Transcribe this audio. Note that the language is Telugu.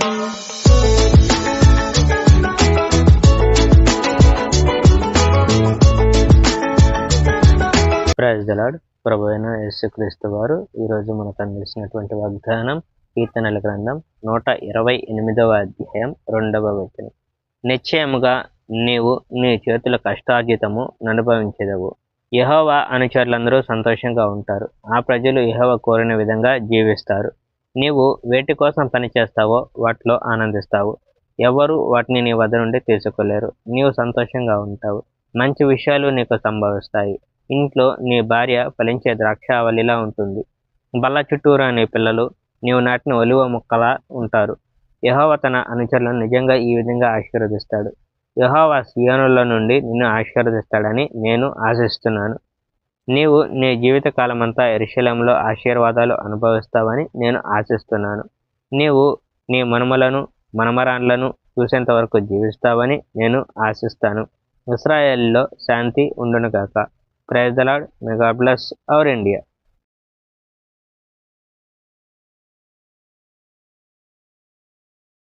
Praise the lord. ప్రభువైన యేసుక్రీస్తు వారు ఈరోజు మనకు అందించినటువంటి వాగ్దానం కీర్తనల గ్రంథం 128వ అధ్యాయం 2వ వచనం. నిశ్చయముగా నీవు నీ చేతుల కష్టార్జితము అనుభవించెదవు. యెహోవా అనుచరులందరూ సంతోషంగా ఉంటారు. ఆ ప్రజలు యెహోవా కోరిన విధంగా జీవిస్తారు. నీవు వేటి కోసం పని చేస్తావో వాటిలో ఆనందిస్తావు. ఎవరు వాటిని నీ వద్ద నుండి తీసుకోలేరు. నీవు సంతోషంగా ఉంటావు. మంచి విషయాలు నీకు సంభవిస్తాయి. ఇంట్లో నీ భార్య ఫలించే ద్రాక్షావళిలా ఉంటుంది. బల్ల చుట్టూరా నీ పిల్లలు నీవు నాటిన ఒలివ మొక్కలా ఉంటారు. యెహోవా తన అనుచరులను నిజంగా ఈ విధంగా ఆశీర్వదిస్తాడు. యెహోవా సీయోనులో నుండి నిన్ను ఆశీర్వదిస్తాడని నేను ఆశిస్తున్నాను. నీవు నీ జీవిత కాలమంతా యెరూషలేములో ఆశీర్వాదాలు అనుభవిస్తావని నేను ఆశిస్తున్నాను. నీవు నీ మనుమలను మనమరాన్లను చూసేంత వరకు జీవిస్తావని నేను ఆశిస్తాను. ఇశ్రాయేలులో శాంతి ఉండునుగాక. Praise the Lord. May God bless our India.